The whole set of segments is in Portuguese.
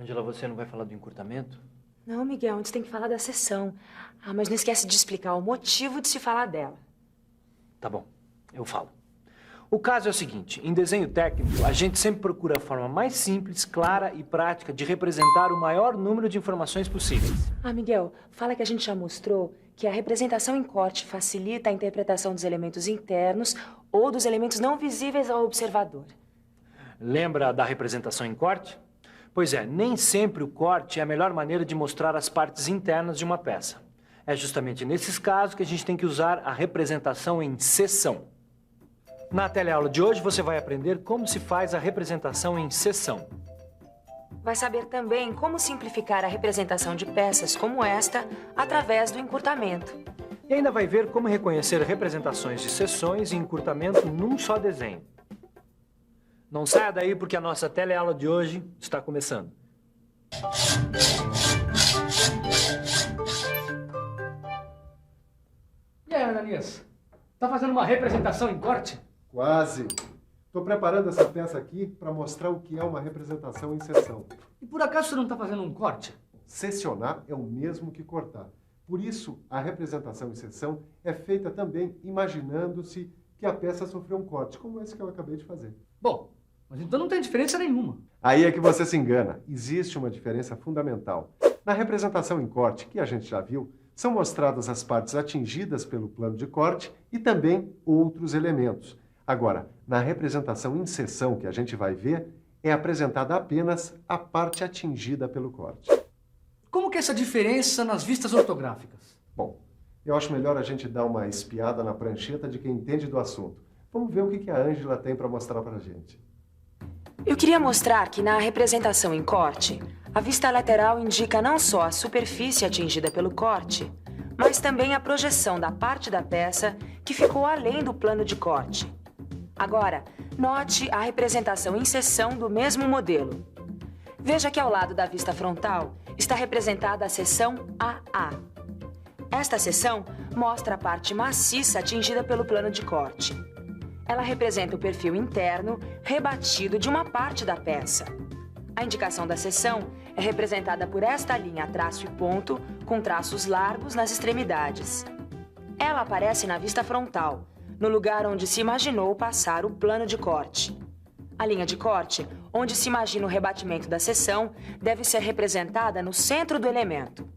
Ângela, você não vai falar do encurtamento? Não, Miguel, antes tem que falar da seção. Ah, mas não esquece de explicar o motivo de se falar dela. Tá bom, eu falo. O caso é o seguinte, em desenho técnico, a gente sempre procura a forma mais simples, clara e prática de representar o maior número de informações possíveis. Ah, Miguel, fala que a gente já mostrou que a representação em corte facilita a interpretação dos elementos internos ou dos elementos não visíveis ao observador. Lembra da representação em corte? Pois é, nem sempre o corte é a melhor maneira de mostrar as partes internas de uma peça. É justamente nesses casos que a gente tem que usar a representação em seção. Na teleaula de hoje você vai aprender como se faz a representação em seção. Vai saber também como simplificar a representação de peças como esta através do encurtamento. E ainda vai ver como reconhecer representações de seções e encurtamento num só desenho. Não saia daí porque a nossa teleaula de hoje está começando. E aí, Ananias? Tá fazendo uma representação em corte? Quase. Estou preparando essa peça aqui para mostrar o que é uma representação em seção. E por acaso você não tá fazendo um corte? Seccionar é o mesmo que cortar. Por isso, a representação em seção é feita também imaginando-se que a peça sofreu um corte, como esse que eu acabei de fazer. Bom, mas então não tem diferença nenhuma. Aí é que você se engana. Existe uma diferença fundamental. Na representação em corte, que a gente já viu, são mostradas as partes atingidas pelo plano de corte e também outros elementos. Agora, na representação em seção que a gente vai ver, é apresentada apenas a parte atingida pelo corte. Como que é essa diferença nas vistas ortográficas? Bom, eu acho melhor a gente dar uma espiada na prancheta de quem entende do assunto. Vamos ver o que a Ângela tem para mostrar para a gente. Eu queria mostrar que na representação em corte, a vista lateral indica não só a superfície atingida pelo corte, mas também a projeção da parte da peça que ficou além do plano de corte. Agora, note a representação em seção do mesmo modelo. Veja que ao lado da vista frontal está representada a seção AA. Esta seção mostra a parte maciça atingida pelo plano de corte. Ela representa o perfil interno rebatido de uma parte da peça. A indicação da seção é representada por esta linha traço e ponto, com traços largos nas extremidades. Ela aparece na vista frontal, no lugar onde se imaginou passar o plano de corte. A linha de corte, onde se imagina o rebatimento da seção, deve ser representada no centro do elemento.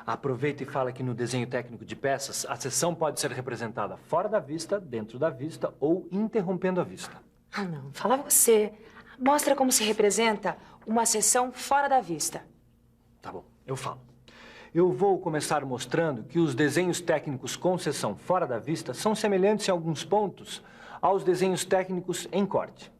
Aproveita e fala que no desenho técnico de peças, a seção pode ser representada fora da vista, dentro da vista ou interrompendo a vista. Ah, não. Fala você. Mostra como se representa uma seção fora da vista. Tá bom, eu falo. Eu vou começar mostrando que os desenhos técnicos com seção fora da vista são semelhantes em alguns pontos aos desenhos técnicos em corte.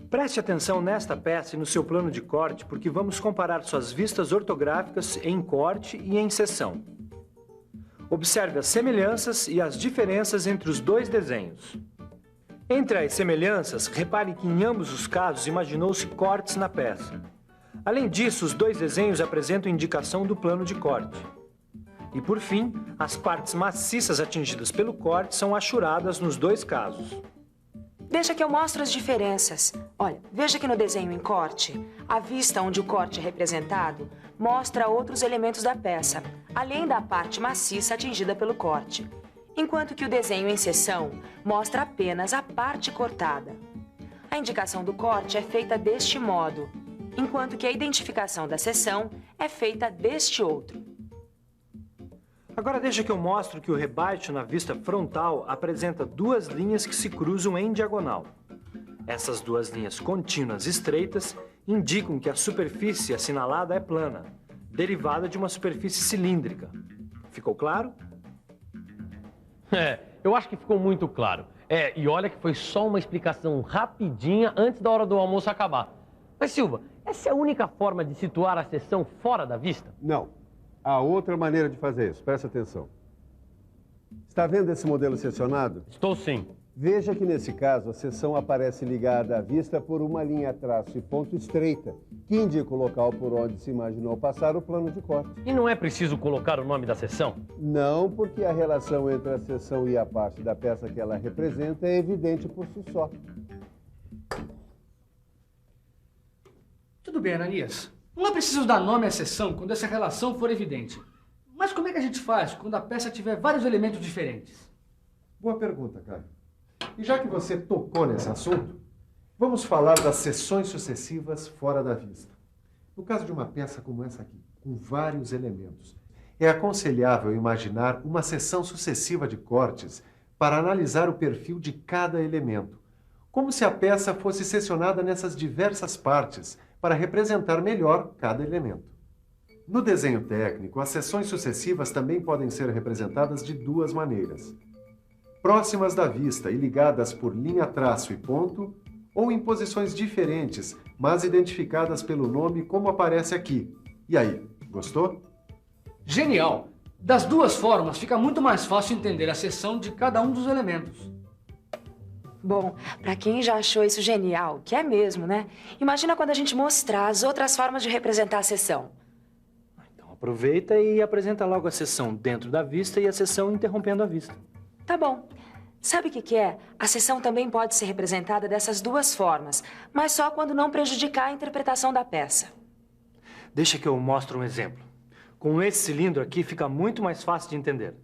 Preste atenção nesta peça e no seu plano de corte, porque vamos comparar suas vistas ortográficas em corte e em seção. Observe as semelhanças e as diferenças entre os dois desenhos. Entre as semelhanças, repare que em ambos os casos imaginou-se cortes na peça. Além disso, os dois desenhos apresentam indicação do plano de corte. E, por fim, as partes maciças atingidas pelo corte são achuradas nos dois casos. Deixa que eu mostro as diferenças. Olha, veja que no desenho em corte, a vista onde o corte é representado mostra outros elementos da peça, além da parte maciça atingida pelo corte. Enquanto que o desenho em seção mostra apenas a parte cortada. A indicação do corte é feita deste modo, enquanto que a identificação da seção é feita deste outro. Agora deixa que eu mostro que o rebaixo na vista frontal apresenta duas linhas que se cruzam em diagonal. Essas duas linhas contínuas estreitas indicam que a superfície assinalada é plana, derivada de uma superfície cilíndrica. Ficou claro? Eu acho que ficou muito claro. E olha que foi só uma explicação rapidinha antes da hora do almoço acabar. Mas, Silva, essa é a única forma de situar a seção fora da vista? Não. Há outra maneira de fazer isso. Presta atenção. Está vendo esse modelo seccionado? Estou sim. Veja que, nesse caso, a seção aparece ligada à vista por uma linha traço e ponto estreita, que indica o local por onde se imaginou passar o plano de corte. E não é preciso colocar o nome da seção? Não, porque a relação entre a seção e a parte da peça que ela representa é evidente por si só. bem, Ananias. Não é preciso dar nome à seção quando essa relação for evidente. Mas como é que a gente faz quando a peça tiver vários elementos diferentes? Boa pergunta, Caio. E já que você tocou nesse assunto, vamos falar das seções sucessivas fora da vista. No caso de uma peça como essa aqui, com vários elementos, é aconselhável imaginar uma seção sucessiva de cortes para analisar o perfil de cada elemento, como se a peça fosse secionada nessas diversas partes para representar melhor cada elemento. No desenho técnico, as seções sucessivas também podem ser representadas de duas maneiras: próximas da vista e ligadas por linha, traço e ponto, ou em posições diferentes, mas identificadas pelo nome como aparece aqui. E aí, gostou? Genial! Das duas formas, fica muito mais fácil entender a seção de cada um dos elementos. Bom, pra quem já achou isso genial, que é mesmo, né? Imagina quando a gente mostrar as outras formas de representar a seção. Então aproveita e apresenta logo a seção dentro da vista e a seção interrompendo a vista. Tá bom. Sabe o que é? A seção também pode ser representada dessas duas formas, mas só quando não prejudicar a interpretação da peça. Deixa que eu mostre um exemplo. Com esse cilindro aqui fica muito mais fácil de entender.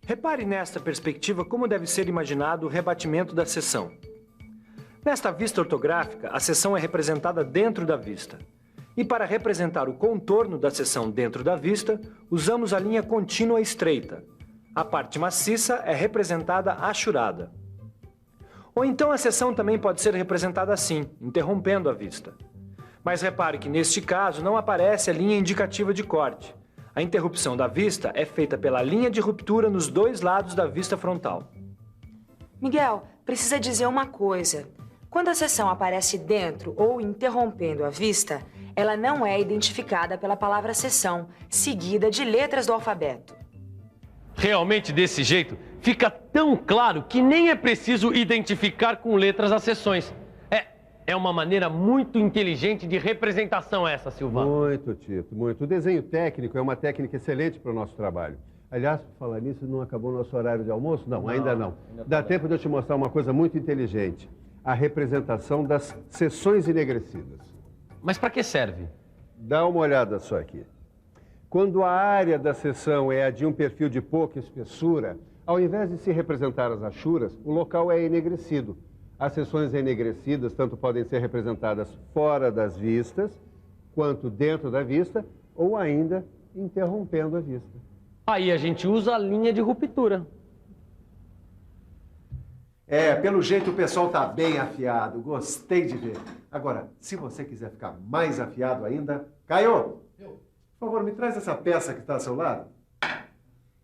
Repare nesta perspectiva como deve ser imaginado o rebatimento da seção. Nesta vista ortográfica, a seção é representada dentro da vista. E para representar o contorno da seção dentro da vista, usamos a linha contínua estreita. A parte maciça é representada achurada. Ou então a seção também pode ser representada assim, interrompendo a vista. Mas repare que neste caso não aparece a linha indicativa de corte. A interrupção da vista é feita pela linha de ruptura nos dois lados da vista frontal. Miguel, precisa dizer uma coisa. Quando a seção aparece dentro ou interrompendo a vista, ela não é identificada pela palavra seção, seguida de letras do alfabeto. Realmente, desse jeito, fica tão claro que nem é preciso identificar com letras as seções. É uma maneira muito inteligente de representação essa, Silvano. Muito, Tito, muito. O desenho técnico é uma técnica excelente para o nosso trabalho. Aliás, por falar nisso, não acabou o nosso horário de almoço? Não, ainda não. Dá tempo de eu te mostrar uma coisa muito inteligente. A representação das seções enegrecidas. Mas para que serve? Dá uma olhada só aqui. Quando a área da seção é a de um perfil de pouca espessura, ao invés de se representar as achuras, o local é enegrecido. As seções enegrecidas tanto podem ser representadas fora das vistas, quanto dentro da vista, ou ainda interrompendo a vista. Aí a gente usa a linha de ruptura. Pelo jeito o pessoal tá bem afiado, gostei de ver. Agora, se você quiser ficar mais afiado ainda... Caio, por favor, me traz essa peça que está ao seu lado.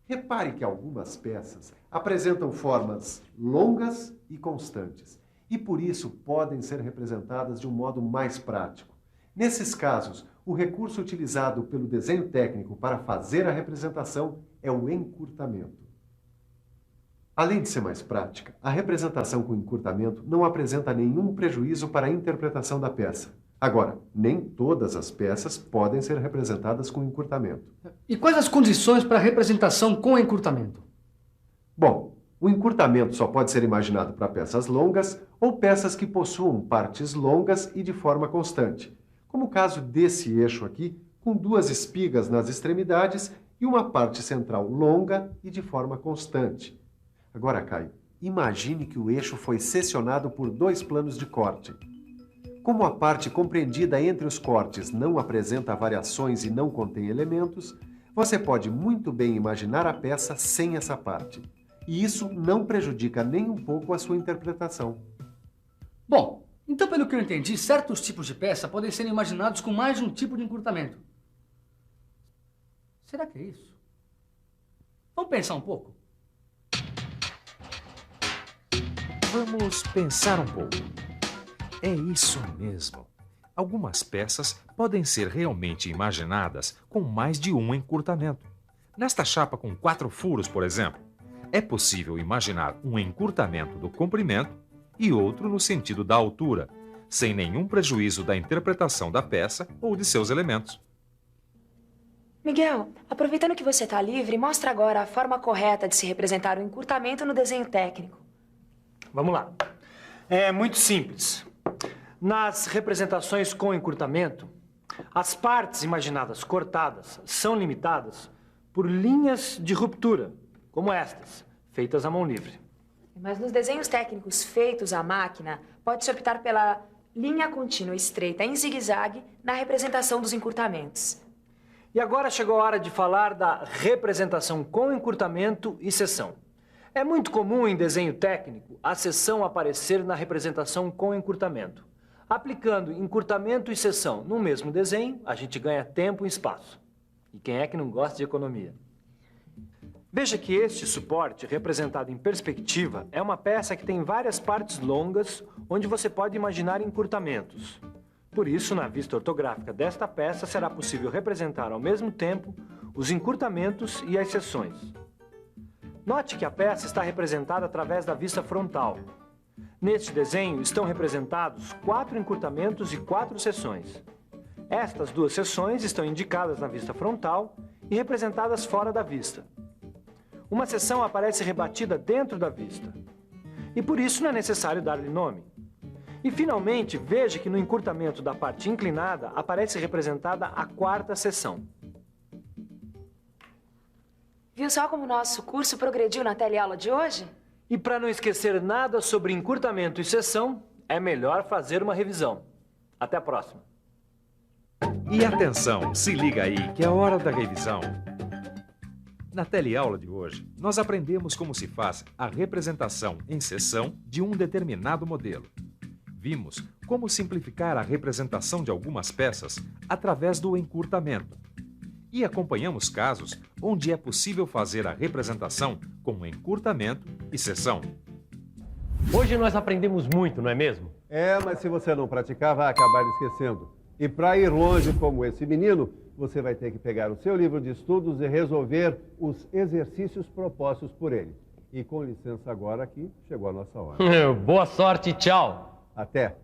Repare que algumas peças apresentam formas longas e constantes, e por isso podem ser representadas de um modo mais prático. Nesses casos, o recurso utilizado pelo desenho técnico para fazer a representação é o encurtamento. Além de ser mais prática, a representação com encurtamento não apresenta nenhum prejuízo para a interpretação da peça. Agora, nem todas as peças podem ser representadas com encurtamento. E quais as condições para a representação com encurtamento? Bom, o encurtamento só pode ser imaginado para peças longas ou peças que possuam partes longas e de forma constante, como o caso desse eixo aqui, com duas espigas nas extremidades e uma parte central longa e de forma constante. Agora, Caio, imagine que o eixo foi secionado por dois planos de corte. Como a parte compreendida entre os cortes não apresenta variações e não contém elementos, você pode muito bem imaginar a peça sem essa parte. E isso não prejudica nem um pouco a sua interpretação. Bom, então pelo que eu entendi, certos tipos de peça podem ser imaginados com mais de um tipo de encurtamento. Será que é isso? Vamos pensar um pouco? Vamos pensar um pouco. É isso mesmo. Algumas peças podem ser realmente imaginadas com mais de um encurtamento. Nesta chapa com 4 furos, por exemplo, é possível imaginar um encurtamento do comprimento e outro no sentido da altura, sem nenhum prejuízo da interpretação da peça ou de seus elementos. Miguel, aproveitando que você está livre, mostra agora a forma correta de se representar o encurtamento no desenho técnico. Vamos lá. É muito simples. Nas representações com encurtamento, as partes imaginadas cortadas são limitadas por linhas de ruptura, como estas, feitas à mão livre. Mas nos desenhos técnicos feitos à máquina, pode-se optar pela linha contínua estreita em zigue-zague na representação dos encurtamentos. E agora chegou a hora de falar da representação com encurtamento e seção. É muito comum em desenho técnico a seção aparecer na representação com encurtamento. Aplicando encurtamento e seção no mesmo desenho, a gente ganha tempo e espaço. E quem é que não gosta de economia? Veja que este suporte, representado em perspectiva, é uma peça que tem várias partes longas, onde você pode imaginar encurtamentos. Por isso, na vista ortográfica desta peça, será possível representar ao mesmo tempo os encurtamentos e as seções. Note que a peça está representada através da vista frontal. Neste desenho estão representados 4 encurtamentos e 4 seções. Estas 2 seções estão indicadas na vista frontal e representadas fora da vista. Uma seção aparece rebatida dentro da vista. E por isso não é necessário dar-lhe nome. E finalmente, veja que no encurtamento da parte inclinada aparece representada a 4ª seção. Viu só como o nosso curso progrediu na teleaula de hoje? E para não esquecer nada sobre encurtamento e seção, é melhor fazer uma revisão. Até a próxima. E atenção, se liga aí que é hora da revisão. Na teleaula de hoje, nós aprendemos como se faz a representação em seção de um determinado modelo. Vimos como simplificar a representação de algumas peças através do encurtamento. E acompanhamos casos onde é possível fazer a representação com encurtamento e seção. Hoje nós aprendemos muito, não é mesmo? Mas se você não praticar, vai acabar esquecendo. E para ir longe como esse menino, você vai ter que pegar o seu livro de estudos e resolver os exercícios propostos por ele. E com licença agora aqui, chegou a nossa hora. Boa sorte, tchau! Até!